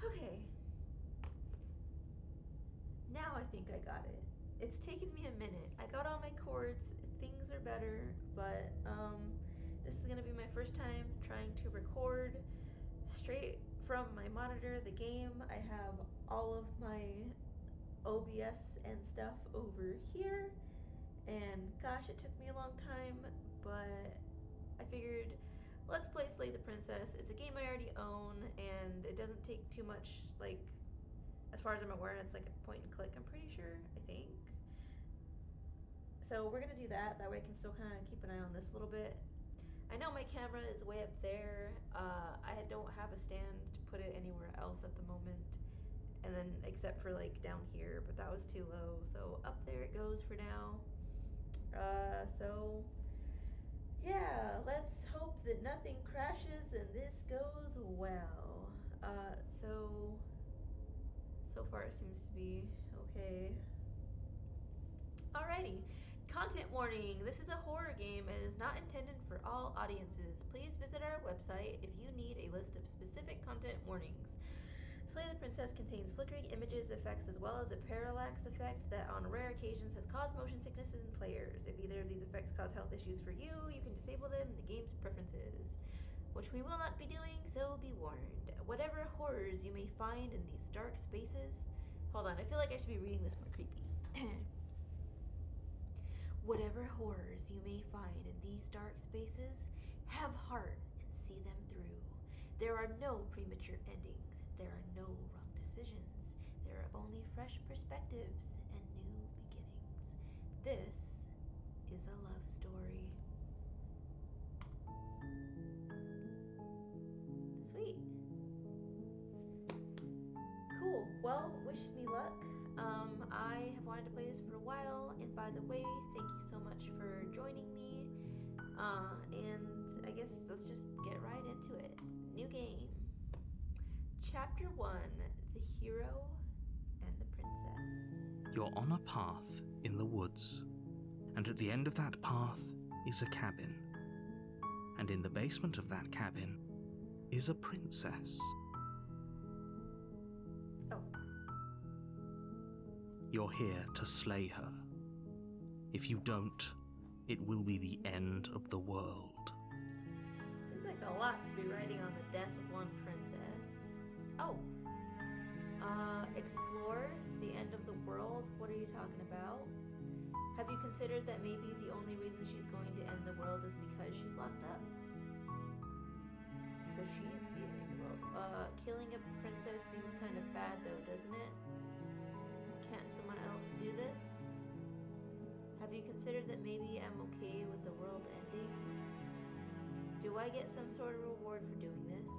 Okay. Now I think I got it. It's taken me a minute. I got all my chords, things are better, but this is gonna be my first time trying to record straight from my monitor, the game. I have all of my OBS and stuff over here, and gosh, it took me a long time, but I figured let's play Slay the Princess. It's a game I already own, and it doesn't take too much, like, as far as I'm aware, it's like a point and click, I'm pretty sure, I think. So we're gonna do that. That way I can still kind of keep an eye on this a little bit. I know my camera is way up there. I don't have a stand to put it anywhere else at the moment. And then except for like down here, but that was too low. So up there it goes for now. So yeah, let's hope that nothing crashes and this goes well. So far it seems to be okay. Alrighty, content warning. This is a horror game and is not intended for all audiences. Please visit our website if you need a list of specific content warnings. Slay the Princess contains flickering images effects as well as a parallax effect that on rare occasions has caused motion sickness in players. If either of these effects cause health issues for you, you can disable them in the game's preferences, which we will not be doing, so be warned. Whatever horrors you may find in these dark spaces... Hold on, I feel like I should be reading this more creepy. Whatever horrors you may find in these dark spaces, have heart and see them through. There are no premature endings. There are no wrong decisions. There are only fresh perspectives and new beginnings. This is a love story. Sweet. Cool. Well, wish me luck. I have wanted to play this for a while, and by the way, thank you so much for joining me. And I guess let's just get right into it. New game. Chapter 1, The Hero and the Princess. You're on a path in the woods, and at the end of that path is a cabin. And in the basement of that cabin is a princess. Oh. You're here to slay her. If you don't, it will be the end of the world. Seems like a lot to be writing on the death of one princess. Oh. Explore the end of the world? What are you talking about? Have you considered that maybe the only reason she's going to end the world is because she's locked up? So she's being, well, killing a princess seems kind of bad though, doesn't it? Can't someone else do this? Have you considered that maybe I'm okay with the world ending? Do I get some sort of reward for doing this?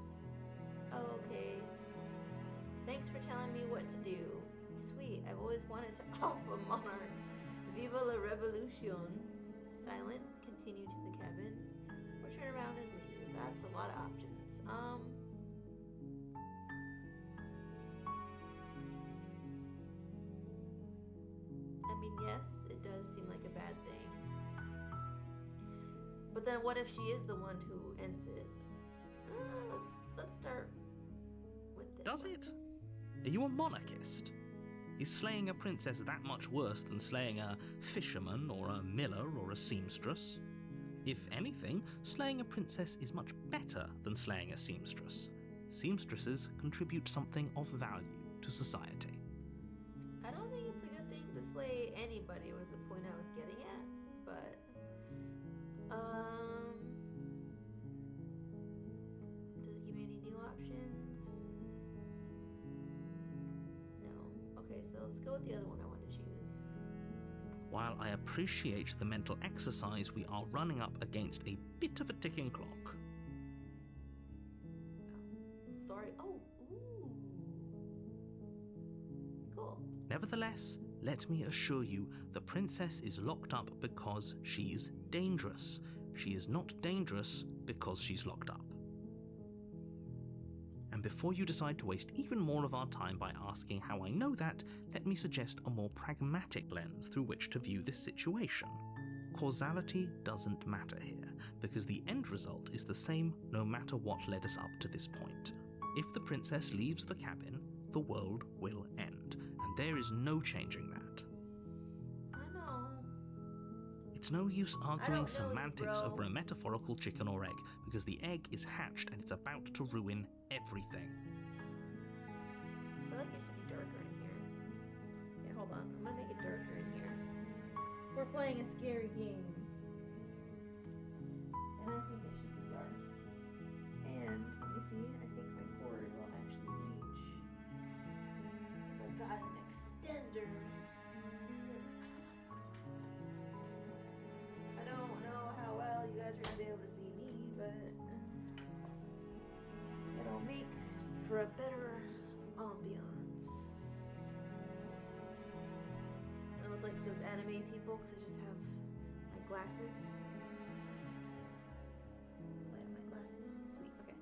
Oh, okay. Thanks for telling me what to do. Sweet, I've always wanted to off a monarch. Viva la revolution. Silent, continue to the cabin, or turn around and leave. That's a lot of options. I mean, yes, it does seem like a bad thing. But then what if she is the one who ends it? Let's start with this. Does it? Are you a monarchist? Is slaying a princess that much worse than slaying a fisherman or a miller or a seamstress? If anything, slaying a princess is much better than slaying a seamstress. Seamstresses contribute something of value to society. I don't think it's a good thing to slay anybody was the point I was getting at, but does it give me any new options? No. Okay, so let's go with the other one I want to choose. While I appreciate the mental exercise, we are running up against a bit of a ticking clock. Oh, sorry. Oh, ooh. Cool. Nevertheless, let me assure you, the princess is locked up because she's dangerous. She is not dangerous because she's locked up. And before you decide to waste even more of our time by asking how I know that, let me suggest a more pragmatic lens through which to view this situation. Causality doesn't matter here, because the end result is the same no matter what led us up to this point. If the princess leaves the cabin, the world will end, and there is no changing that. I know. It's no use arguing don't know you, semantics bro. over a metaphorical chicken or egg, because the egg is hatched and it's about to ruin everything. I feel like it should be darker in here. Okay, hold on. I'm gonna make it darker in here. We're playing a scary game. And I think it should be dark. And, let me see, I think my cord will actually reach. Because I've got an extender. I don't know how well you guys are going to be able to see me, but it'll make for a better ambiance. I look like those anime people because I just have my glasses. Light on my glasses. Sweet, okay.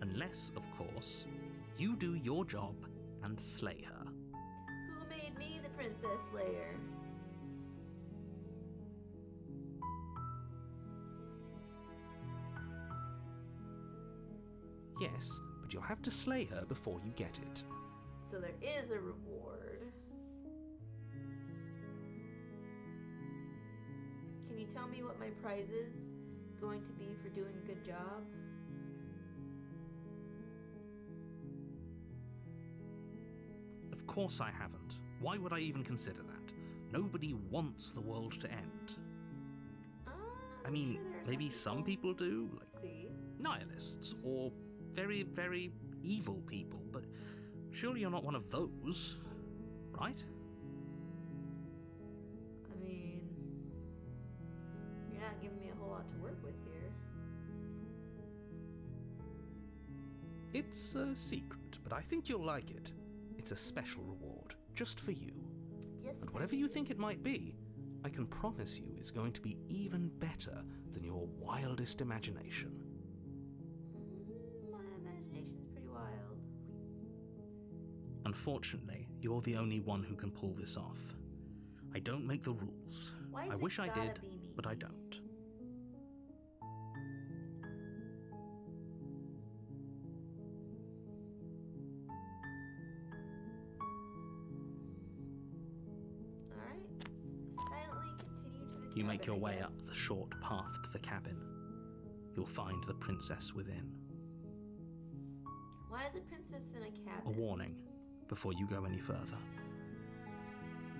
Unless, of course, you do your job and slay her. Who made me the Princess Slayer? Yes, but you'll have to slay her before you get it. So there is a reward. Can you tell me what my prize is going to be for doing a good job? Of course I haven't. Why would I even consider that? Nobody wants the world to end. I mean, Sure there are maybe some people do, like See? nihilists or very, very evil people, but surely you're not one of those, right? I mean, you're not giving me a whole lot to work with here. It's a secret, but I think you'll like it. It's a special reward, just for you. Just But whatever you think it might be, I can promise you it's going to be even better than your wildest imagination. My imagination's pretty wild. Unfortunately, you're the only one who can pull this off. I don't make the rules. Why is I it wish I gotta did, be me? but I don't. Alright. Silently continue to the cabin, You make your I way guess. up the short path to the cabin. You'll find the princess within. Why is a princess in a A cabin? warning before you go any further.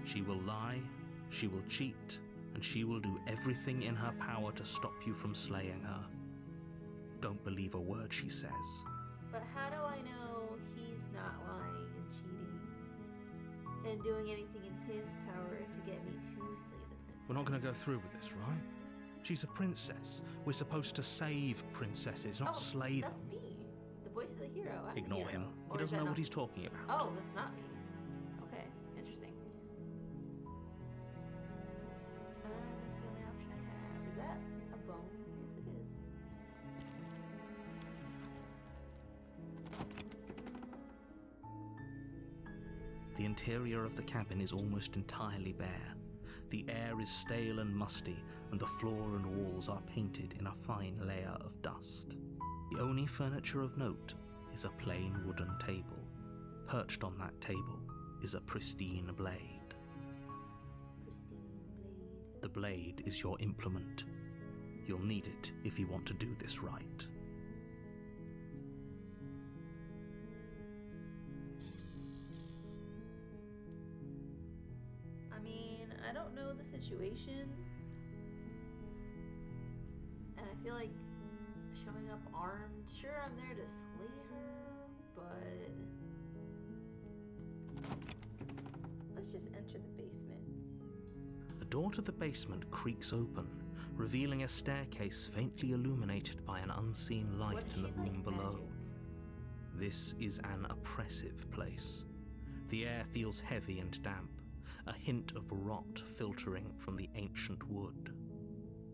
She will lie, she will cheat, and she will do everything in her power to stop you from slaying her. Don't believe a word she says. But how do I know he's not lying and cheating and doing anything in his power to get me to slay the princess? We're not going to go through with this, right? She's a princess. We're supposed to save princesses, not slay them. That's me. The voice of the hero. I'm the Ignore hero. him. Or He is doesn't that know not- what he's talking about. Oh, that's not me. Okay, interesting. That's the only option I have. Is that a bone? Yes, it is. The interior of the cabin is almost entirely bare. The air is stale and musty, and the floor and walls are painted in a fine layer of dust. The only furniture of note is a plain wooden table. Perched on that table is a pristine blade. Pristine blade. The blade is your implement. You'll need it if you want to do this right. I mean, I don't know the situation. And I feel like showing up armed, sure, I'm there to slay her, but let's just enter the basement. The door to the basement creaks open, revealing a staircase faintly illuminated by an unseen light What if in the she's like room below. magic? This is an oppressive place. The air feels heavy and damp, a hint of rot filtering from the ancient wood.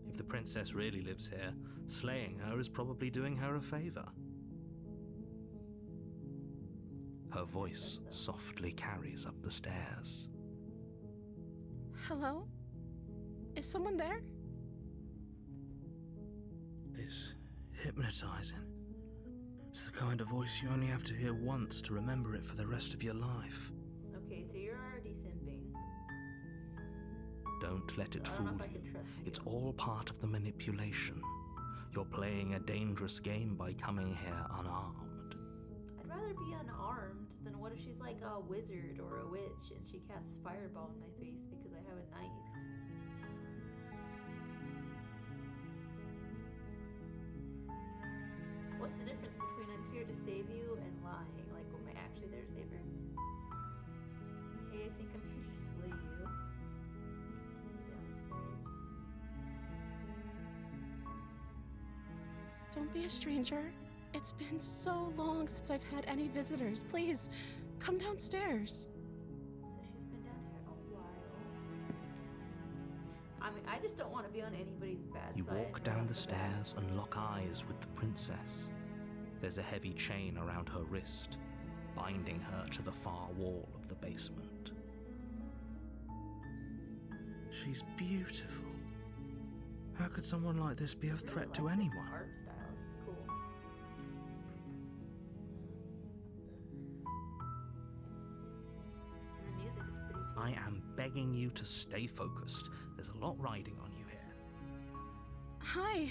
If the princess really lives here, slaying her is probably doing her a favor. Her voice softly carries up the stairs. Hello? Is someone there? It's hypnotizing. It's the kind of voice you only have to hear once to remember it for the rest of your life. Okay, so you're already simping. Don't let it I don't know fool if I can you. trust you. It's all part of the manipulation. You're playing a dangerous game by coming here unarmed. I'd rather be unarmed than what if she's like a wizard or a witch and she casts fireball in my face because I have a knife. What's the difference between I'm here to save you and lying? Like, am I actually there to save her? Hey, I think I'm here to slay you. Continue down the stairs. Don't be a stranger. It's been so long since I've had any visitors. Please, come downstairs. So she's been down here a while. I mean, I just don't want to be on anybody's bad You side. walk down the stairs and lock eyes with the princess. There's a heavy chain around her wrist, binding her to the far wall of the basement. She's beautiful. How could someone like this be a threat to anyone? Art style. This is cool. And the music is pretty too. I am begging you to stay focused. There's a lot riding on you here. Hi.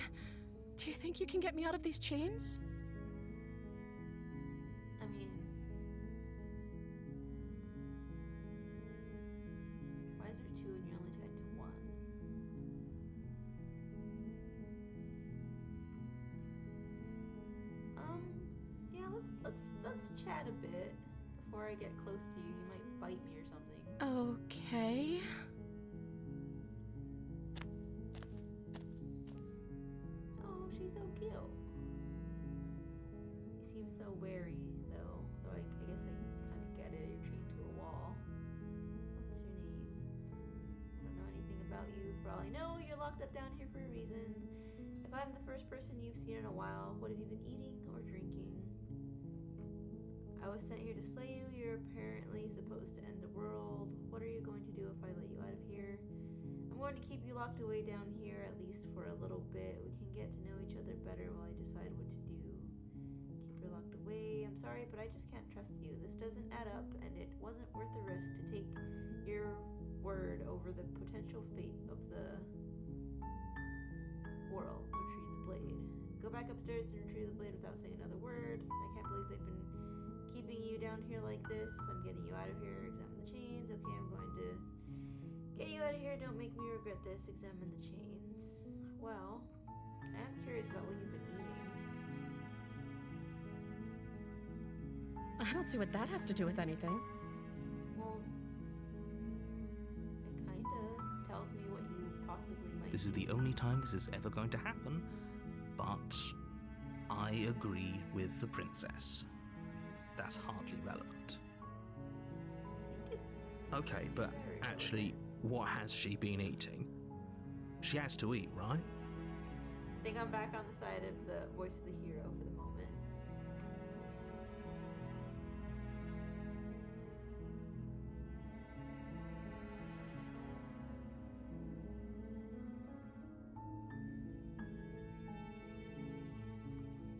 Do you think you can get me out of these chains? I mean, why is there two and you're only tied to one? Yeah, let's chat a bit before I get close to you. You might bite me or something. Okay. Oh, she's so cute. You seem so wary, though. Though I guess I kind of get it. You're chained to a wall. What's your name? I don't know anything about you. For all I know, you're locked up down here for a reason. If I'm the first person you've seen in a while, what have you been eating or drinking? I was sent here to slay you. You're apparently supposed to end the world. What are you going to do if I let you out of here? I'm going to keep you locked away down here, at least for a little bit. We can get to know each other better while I decide what to do. Keep her locked away. I'm sorry, but I just can't trust you. This doesn't add up, and it wasn't worth the risk to take your word over the potential fate of the world. Retrieve the blade. Go back upstairs and retrieve the blade without saying another word. I can't believe they've been keeping you down here like this. I'm getting you out of here. Examine the chains. Okay, I'm going to get you out of here. Don't make me regret this. Examine the chains. Well, I am curious about what you've been eating. I don't see what that has to do with anything. Well, it kinda tells me what you possibly might This is the only time this is ever going to happen, but I agree with the princess. That's hardly relevant. I think it's Okay, but very actually, what has she been eating? She has to eat, right? I think I'm back on the side of the voice of the hero for the moment.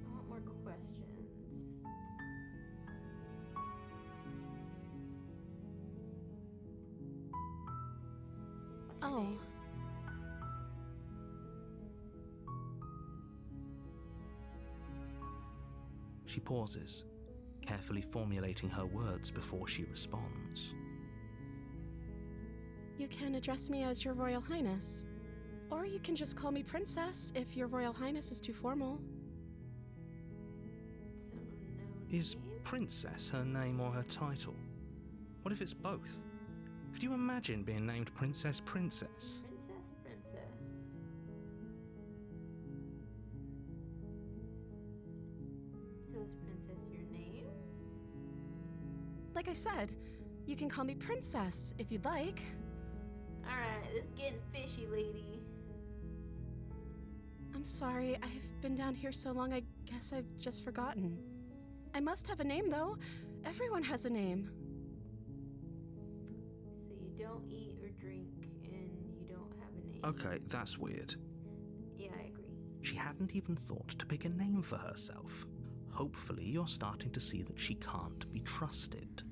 I want more questions. What's your Oh. name? She pauses, carefully formulating her words before she responds. You can address me as Your Royal Highness. Or you can just call me Princess if Your Royal Highness is too formal. So no Is name? princess her name or her title? What if it's both? Could you imagine being named Princess? Princess. So is Princess your name? Like I said, you can call me Princess if you'd like. Alright, this is getting fishy, lady. I'm sorry, I've been down here so long I guess I've just forgotten. I must have a name though. Everyone has a name. So you don't eat or drink and you don't have a name. Okay, that's weird. Yeah, I agree. She hadn't even thought to pick a name for herself. Hopefully you're starting to see that she can't be trusted.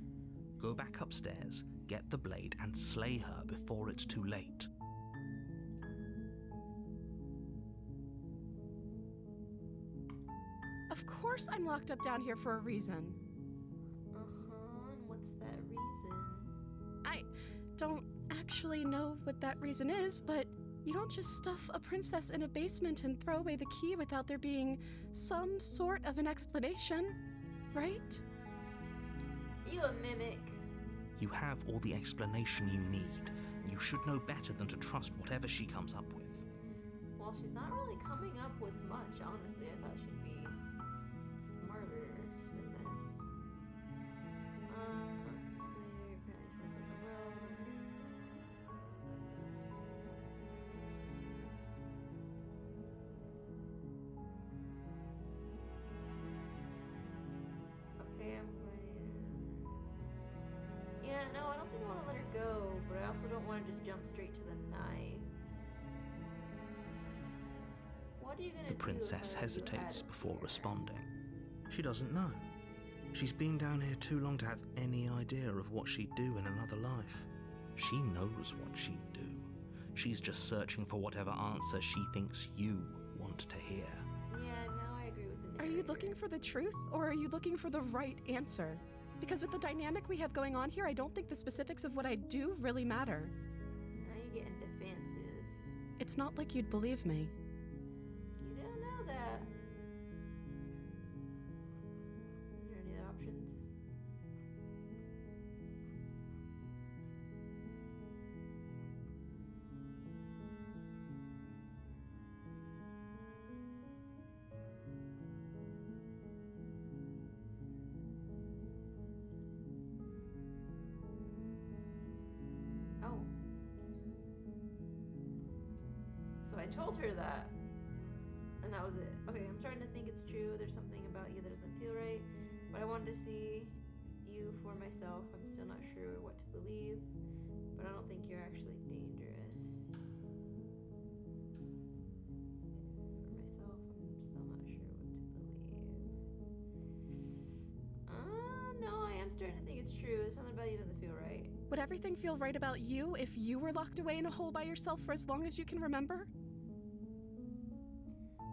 Go back upstairs, get the blade, and slay her before it's too late. Of course I'm locked up down here for a reason. And what's that reason? I don't actually know what that reason is, but you don't just stuff a princess in a basement and throw away the key without there being some sort of an explanation, right? You a mimic. You have all the explanation you need. You should know better than to trust whatever she comes up with. Well, she's not really coming up with much, honestly. I thought she'd be smarter than this. Slayer apparently smells like a well. Okay, I'm going. Yeah, no, I don't think I want to let her go, but I also don't want to just jump straight to the knife. What are you gonna The do princess if I let you hesitates out of before here? responding. She doesn't know. She's been down here too long to have any idea of what she'd do in another life. She knows what she'd do. She's just searching for whatever answer she thinks you want to hear. Yeah, now I agree with the Are narrator. you looking for the truth, or are you looking for the right answer? Because with the dynamic we have going on here, I don't think the specifics of what I do really matter. Now you're getting defensive. It's not like you'd believe me. You don't know that. Are there any other options? Oh. So I told her that. And that was it. Okay, I'm starting to think it's true. There's something about you that doesn't feel right. But I wanted to see you for myself. I'm still not sure what to believe. But I don't think you're actually dangerous. For myself, I'm still not sure what to believe. No, I am starting to think it's true. There's something about you that doesn't feel right. Would everything feel right about you if you were locked away in a hole by yourself for as long as you can remember?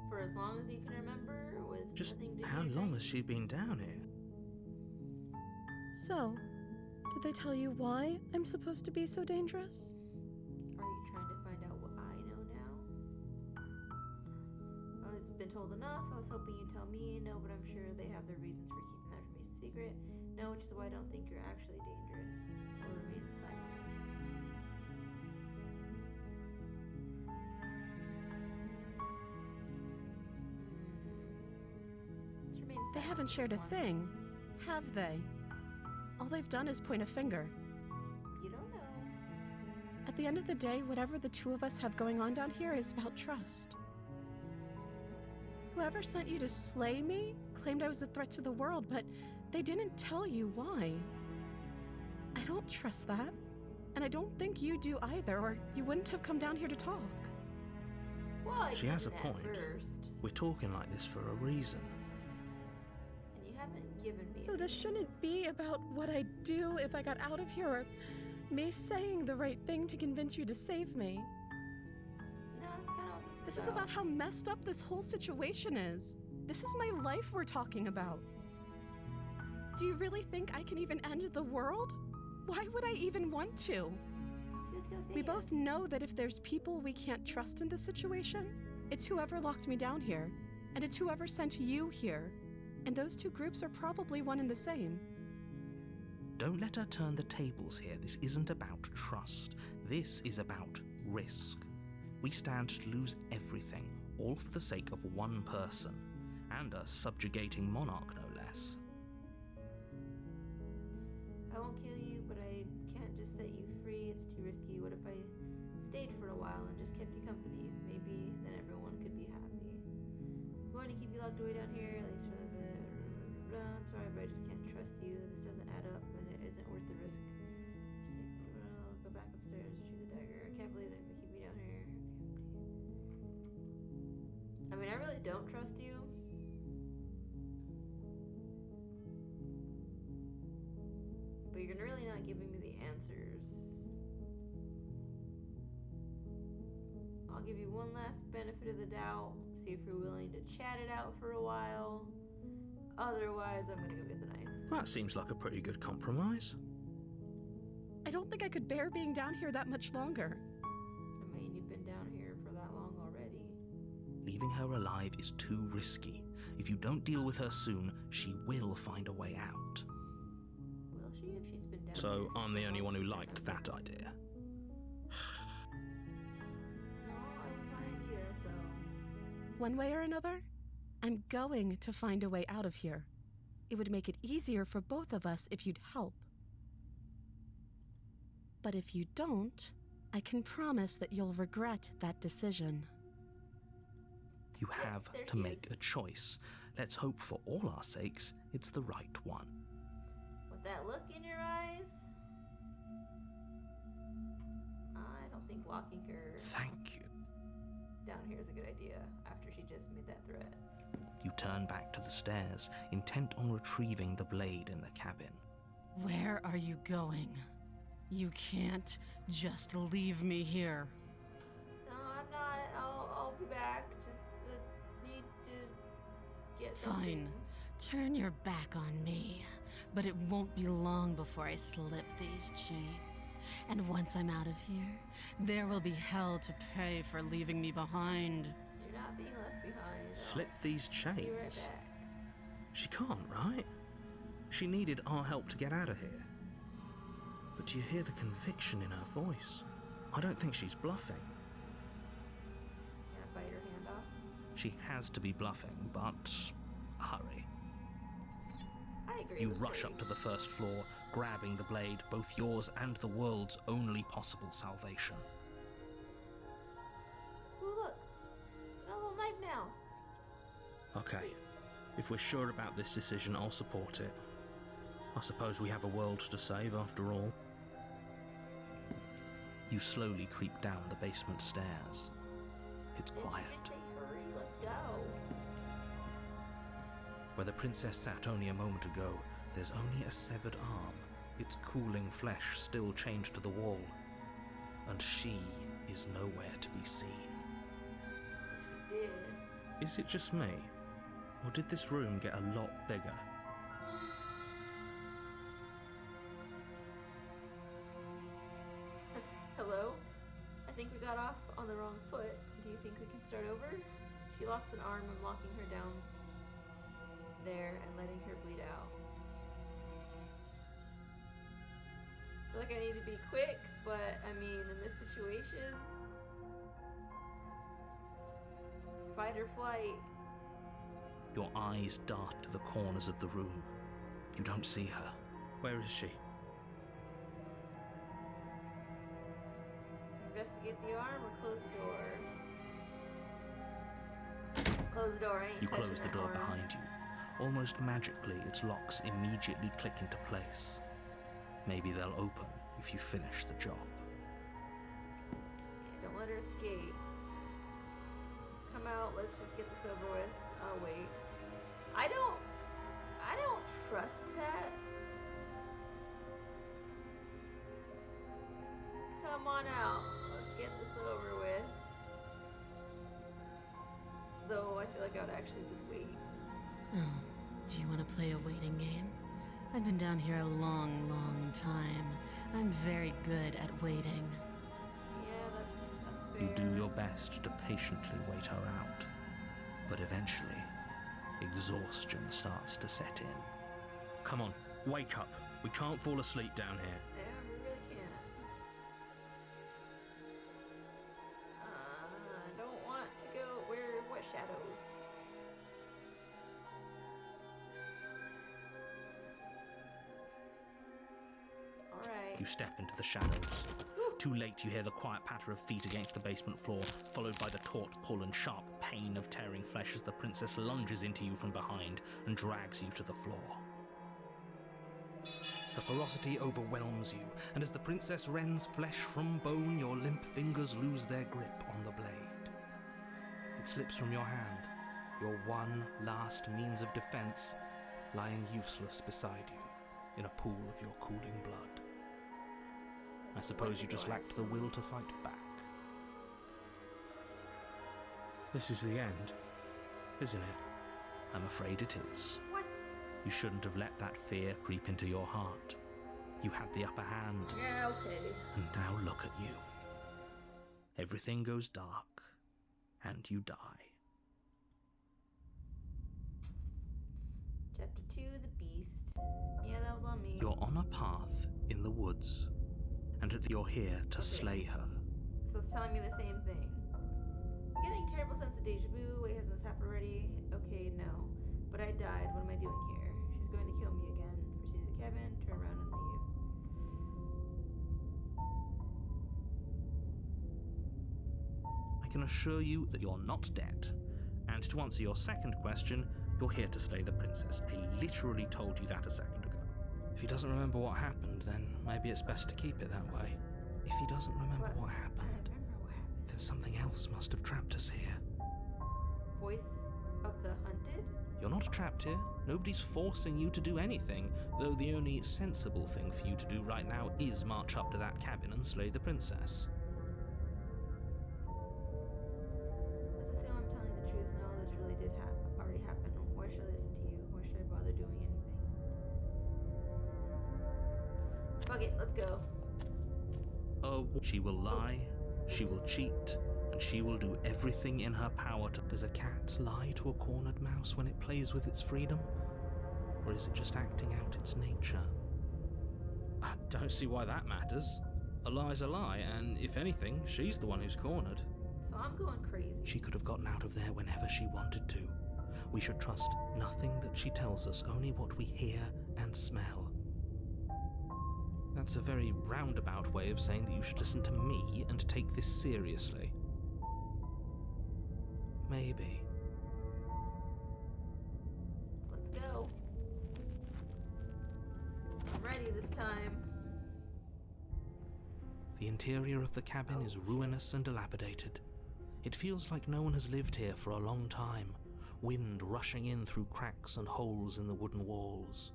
For as long as you can remember, with Just nothing to how do long next. has she been down here? So, did they tell you why I'm supposed to be so dangerous? Are you trying to find out what I know now? I've been told enough. I was hoping you'd tell me. No, but I'm sure they have their reasons for keeping that information secret. No, which is why I don't think you're actually dangerous. Or remain silent. Just remain They silent haven't for shared a this one. thing, have they? All they've done is point a finger. You don't know. At the end of the day, whatever the two of us have going on down here is about trust. Whoever sent you to slay me claimed I was a threat to the world, but they didn't tell you why. I don't trust that, and I don't think you do either, or you wouldn't have come down here to talk. Well, I She has a didn't at point. first, We're talking like this for a reason. and you haven't given me. So this shouldn't be about what I'd do if I got out of here, or me saying the right thing to convince you to save me. No, that's kind of what This is about how messed up this whole situation is. This is my life we're talking about. Do you really think I can even end the world? Why would I even want to? We both know that if there's people we can't trust in this situation, it's whoever locked me down here, and it's whoever sent you here. And those two groups are probably one and the same. Don't let her turn the tables here. This isn't about trust. This is about risk. We stand to lose everything, all for the sake of one person, and a subjugating monarch, no less. I won't kill you, but I can't just set you free. It's too risky. What if I stayed for a while and just kept you company? Maybe then everyone could be happy. I'm going to keep you locked away down here, at least for the bit. I'm sorry, but I just can't trust you. This doesn't add up, and it isn't worth the risk. I'll go back upstairs, shoot the dagger. I can't believe they're gonna keep me down here. I mean, I really don't trust you. not giving me the answers. I'll give you one last benefit of the doubt. See if you're willing to chat it out for a while. Otherwise, I'm gonna go get the knife. That seems like a pretty good compromise. I don't think I could bear being down here that much longer. I mean, you've been down here for that long already. Leaving her alive is too risky. If you don't deal with her soon, she will find a way out. Will she if she's been down So here? I'm the only one who liked that idea. No, it was my idea, so... One way or another, I'm going to find a way out of here. It would make it easier for both of us if you'd help. But if you don't, I can promise that you'll regret that decision. You Yeah, have there to she make is. a choice. Let's hope for all our sakes it's the right one. With that look in your eyes... I don't think locking her Thank you. down here is a good idea after she just made that threat. You turn back to the stairs, intent on retrieving the blade in the cabin. Where are you going? You can't just leave me here. No, I'm not. I'll be back. Just need to get Fine. something. Turn your back on me. But it won't be long before I slip these chains. And once I'm out of here, there will be hell to pay for leaving me behind. You're not being left behind. Slip these I'll be right chains. back. She can't, right? She needed our help to get out of here. But do you hear the conviction in her voice? I don't think she's bluffing. Gonna bite her hand off. She has to be bluffing, but hurry. I agree. You with rush up to the first floor, grabbing the blade, both yours and the world's only possible salvation. Ooh, look. Got a little knife now. Okay, if we're sure about this decision, I'll support it. I suppose we have a world to save after all. You slowly creep down the basement stairs. It's Did quiet. you just say hurry? Let's go. Where the princess sat only a moment ago, there's only a severed arm, its cooling flesh still chained to the wall. And she is nowhere to be seen. Did. Is it just me? Or did this room get a lot bigger? Hello? I think we got off on the wrong foot. Do you think we can start over? She lost an arm. I'm locking her down there and letting her bleed out. I feel like I need to be quick, but I mean, in this situation, fight or flight. Your eyes dart to the corners of the room. You don't see her. Where is she? Investigate the arm or close the door. Close the door. I ain't You touching close the that door arm. behind you. Almost magically, its locks immediately click into place. Maybe they'll open if you finish the job. Don't let her escape. Come out. Let's just get this over with. I'll wait. I don't trust that. Come on out. Let's get this over with. Though I feel like I would actually just wait. Oh, do you want to play a waiting game? I've been down here a long, long time. I'm very good at waiting. Yeah, that's fair. You do your best to patiently wait her out. But eventually, exhaustion starts to set in. Come on, wake up. We can't fall asleep down here. Yeah, we really can't. I don't want to go where what shadows? Alright. You step into the shadows. Too late, you hear the quiet patter of feet against the basement floor, followed by the taut pull and sharp pain of tearing flesh as the princess lunges into you from behind and drags you to the floor. The ferocity overwhelms you, and as the princess rends flesh from bone, your limp fingers lose their grip on the blade. It slips from your hand, your one last means of defense lying useless beside you in a pool of your cooling blood. I suppose you just lacked the will to fight back. This is the end, isn't it? I'm afraid it is. What? You shouldn't have let that fear creep into your heart. You had the upper hand, Yeah, okay. and now look at you. Everything goes dark, and you die. Chapter 2, The Beast. Yeah, that was on me. You're on a path in the woods, and you're here to slay her. So it's telling me the same thing. I'm getting a terrible sense of deja vu. Wait, hasn't this happened already? Okay, no. But I died. What am I doing here? She's going to kill me again. Proceed to the cabin, turn around and leave. I can assure you that you're not dead. And to answer your second question, you're here to slay the princess. I literally told you that a second ago. If he doesn't remember what happened, then maybe it's best to keep it that way. If he doesn't remember what I happened, remember what happened. then something else must have trapped us here. Voice of the hunted? You're not trapped here. Nobody's forcing you to do anything, though the only sensible thing for you to do right now is march up to that cabin and slay the princess. Let's assume I'm telling the truth and all this really did already happen. Why should I listen to you? Why should I bother doing anything? Fuck it, let's go. She will lie, she will cheat, and she will do everything in her power to... Does a cat lie to a cornered mouse when it plays with its freedom? Or is it just acting out its nature? I don't see why that matters. A lie's a lie, and if anything, she's the one who's cornered. So I'm going crazy. She could have gotten out of there whenever she wanted to. We should trust nothing that she tells us, only what we hear and smell. That's a very roundabout way of saying that you should listen to me and take this seriously. Maybe. Let's go. I'm ready this time. The interior of the cabin is ruinous and dilapidated. It feels like no one has lived here for a long time, wind rushing in through cracks and holes in the wooden walls.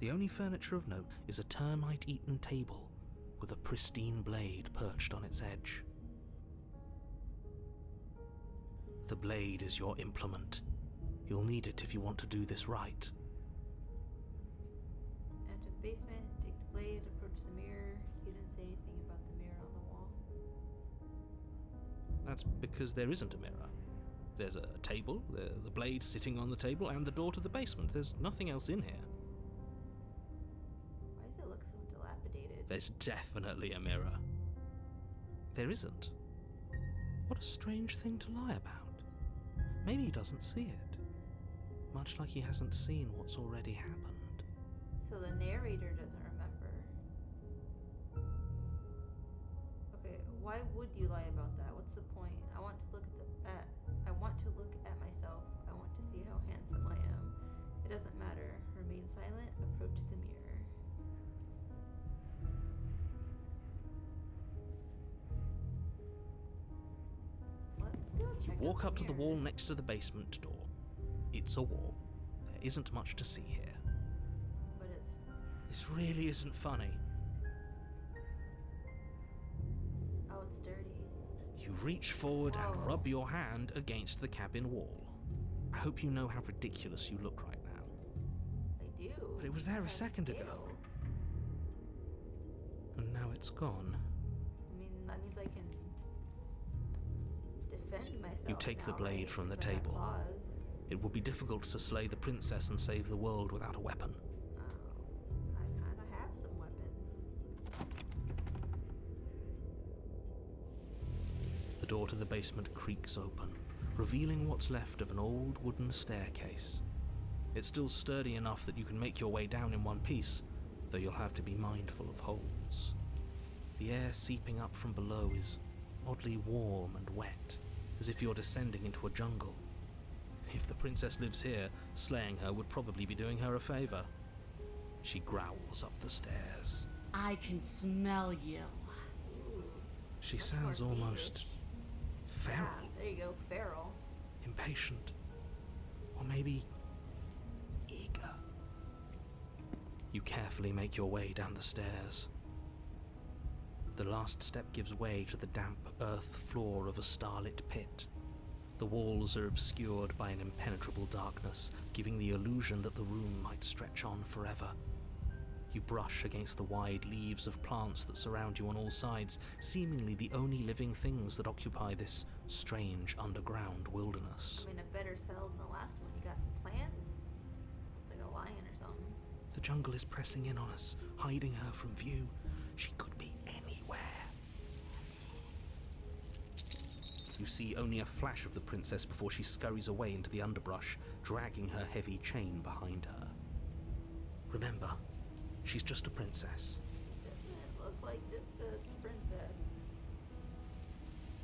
The only furniture of note is a termite-eaten table with a pristine blade perched on its edge. The blade is your implement. You'll need it if you want to do this right. Enter the basement, take the blade, approach the mirror. You didn't say anything about the mirror on the wall. That's because there isn't a mirror. There's a table, the blade sitting on the table, and the door to the basement. There's nothing else in here. Why does it look so dilapidated? There's definitely a mirror. There isn't. What a strange thing to lie about. Maybe he doesn't see it. Much like he hasn't seen what's already happened. So the narrator doesn't remember. Okay, why would you lie about that? What's the point? I want to look at myself. I want to see how handsome I am. It doesn't matter. Remain silent. Approach the mirror. Let's go check Walk out up to the mirror. wall next to the basement door. It's a wall. There isn't much to see here. But This really isn't funny. it's dirty. You reach forward and Whoa. rub your hand against the cabin wall. I hope you know how ridiculous you look right now. I do. But it was there a It has second ago. scales. And now it's gone. I mean, that means I can defend myself. You take the now, blade right? from the Because I have table. claws. It would be difficult to slay the princess and save the world without a weapon. I kind of have some weapons. The door to the basement creaks open, revealing what's left of an old wooden staircase. It's still sturdy enough that you can make your way down in one piece, though you'll have to be mindful of holes. The air seeping up from below is oddly warm and wet, as if you're descending into a jungle. If the princess lives here, slaying her would probably be doing her a favor. She growls up the stairs. I can smell you. Ooh. She That's sounds more almost feral, There you go, feral. impatient, or maybe eager. You carefully make your way down the stairs. The last step gives way to the damp earth floor of a starlit pit. The walls are obscured by an impenetrable darkness, giving the illusion that the room might stretch on forever. You brush against the wide leaves of plants that surround you on all sides, seemingly the only living things that occupy this strange underground wilderness. I'm in a better cell than the last one. You got some plans? It's like a lion or something. The jungle is pressing in on us, hiding her from view. She could be anywhere. You see only a flash of the princess before she scurries away into the underbrush, dragging her heavy chain behind her. Remember, she's just a princess. Doesn't it look like just a princess?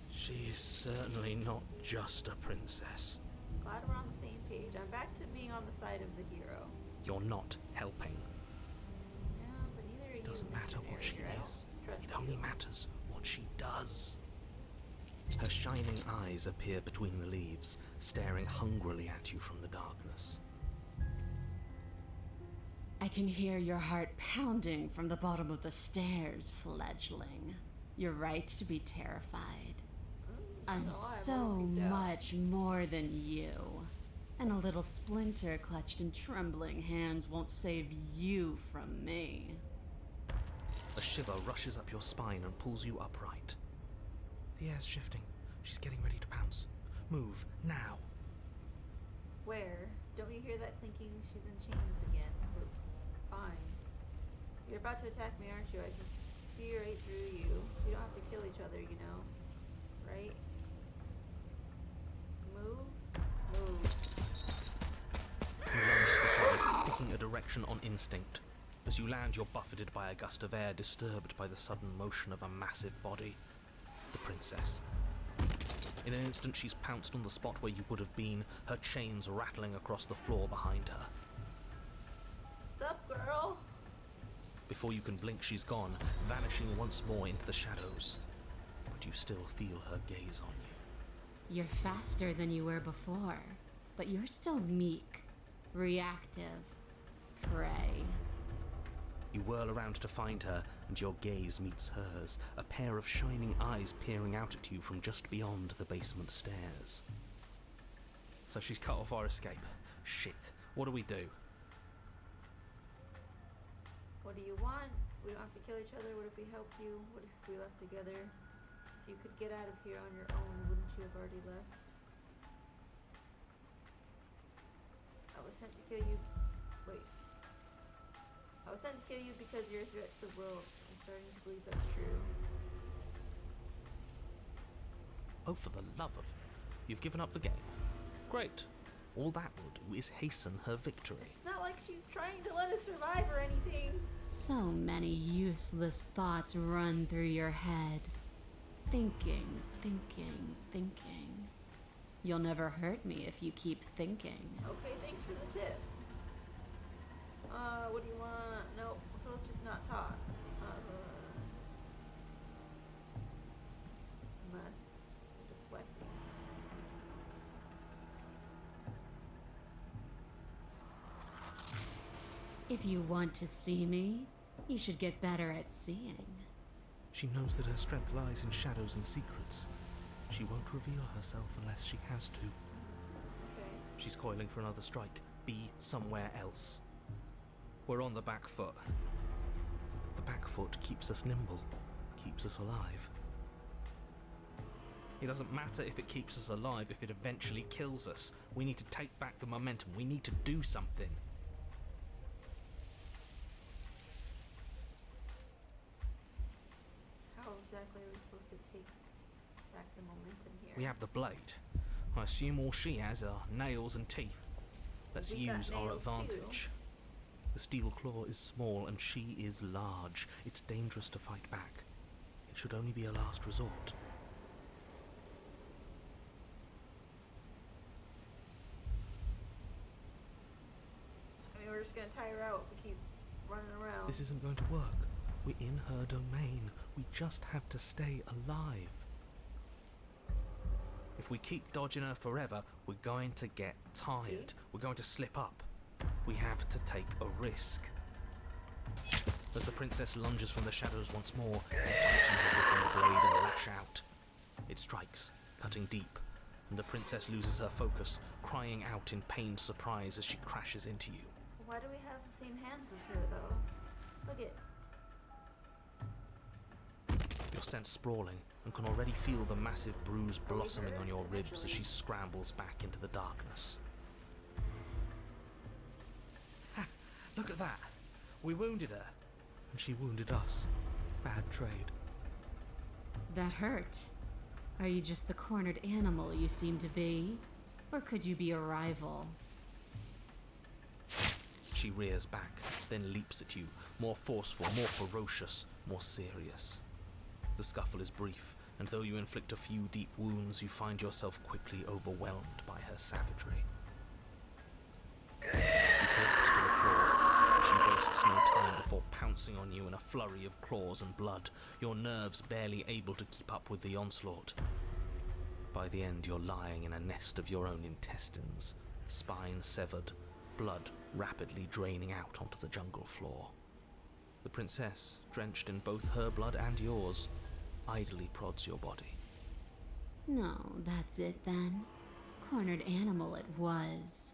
She is certainly not just a princess. Glad we're on the same page. I'm back to being on the side of the hero. You're not helping. Yeah, but neither are you. It doesn't matter what she is. It only matters what she does. Her shining eyes appear between the leaves, staring hungrily at you from the darkness. I can hear your heart pounding from the bottom of the stairs, fledgling. You're right to be terrified. I'm No, I so won't be down. much more than you. And a little splinter clutched in trembling hands won't save you from me. A shiver rushes up your spine and pulls you upright. The air's shifting. She's getting ready to pounce. Move, now. Where? Don't you hear that clinking? She's in chains again. We're fine. You're about to attack me, aren't you? I can see right through you. We don't have to kill each other, you know. Right? Move. Move. You lunge to the side, picking a direction on instinct. As you land, you're buffeted by a gust of air, disturbed by the sudden motion of a massive body. The princess. In an instant, she's pounced on the spot where you would have been, her chains rattling across the floor behind her. What's up, girl? Before you can blink, she's gone, vanishing once more into the shadows. But you still feel her gaze on you. You're faster than you were before, but you're still meek, reactive, prey. You whirl around to find her, and your gaze meets hers, a pair of shining eyes peering out at you from just beyond the basement stairs. So she's cut off our escape. Shit. What do we do? What do you want? We don't have to kill each other. What if we help you? What if we left together? If you could get out of here on your own, wouldn't you have already left? I was sent to kill you. Wait. I was sent to kill you because you're a threat to the world. I'm starting to believe that's true. Oh, for the love of... You've given up the game. Great. All that will do is hasten her victory. It's not like she's trying to let us survive or anything. So many useless thoughts run through your head. Thinking, thinking, thinking. You'll never hurt me if you keep thinking. Okay, thanks for the tip. What do you want? Nope, so let's just not talk. Unless deflecting. If you want to see me, you should get better at seeing. She knows that her strength lies in shadows and secrets. She won't reveal herself unless she has to. Okay. She's coiling for another strike. Be somewhere else. We're on the back foot. The back foot keeps us nimble, keeps us alive. It doesn't matter if it keeps us alive, if it eventually kills us. We need to take back the momentum. We need to do something. How exactly are we supposed to take back the momentum here? We have the blade. I assume all she has are nails and teeth. Let's We got use our nails advantage. The steel claw is small and she is large. It's dangerous to fight back. It should only be a last resort. I mean, we're just gonna tire her out if we keep running around. This isn't going to work. We're in her domain. We just have to stay alive. If we keep dodging her forever, we're going to get tired. We're going to slip up. We have to take a risk. As the princess lunges from the shadows once more, you tighten her grip on the blade and lash out. It strikes, cutting deep, and the princess loses her focus, crying out in pained surprise as she crashes into you. Why do we have the same hands as her, though? Look it. You're sent sprawling and can already feel the massive bruise blossoming on your ribs as she scrambles back into the darkness. Ha! Look at that! We wounded her, and she wounded us. Bad trade. That hurt. Are you just the cornered animal you seem to be? Or could you be a rival? She rears back, then leaps at you, more forceful, more ferocious, more serious. The scuffle is brief, and though you inflict a few deep wounds, you find yourself quickly overwhelmed by her savagery. You collapse to the floor, and she wastes no time before pouncing on you in a flurry of claws and blood, your nerves barely able to keep up with the onslaught. By the end, you're lying in a nest of your own intestines, spine severed, blood rapidly draining out onto the jungle floor. The princess, drenched in both her blood and yours, idly prods your body. No, that's it then. Cornered animal it was.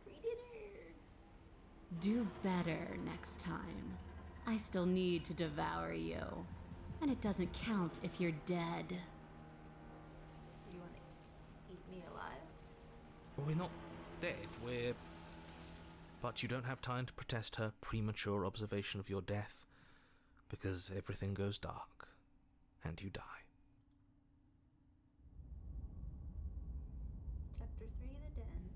Free dinner. Do better next time. I still need to devour you. And it doesn't count if you're dead. So you want to eat me alive? Well, we're not dead, we're... But you don't have time to protest her premature observation of your death, because everything goes dark, and you die. Chapter 3, The Den.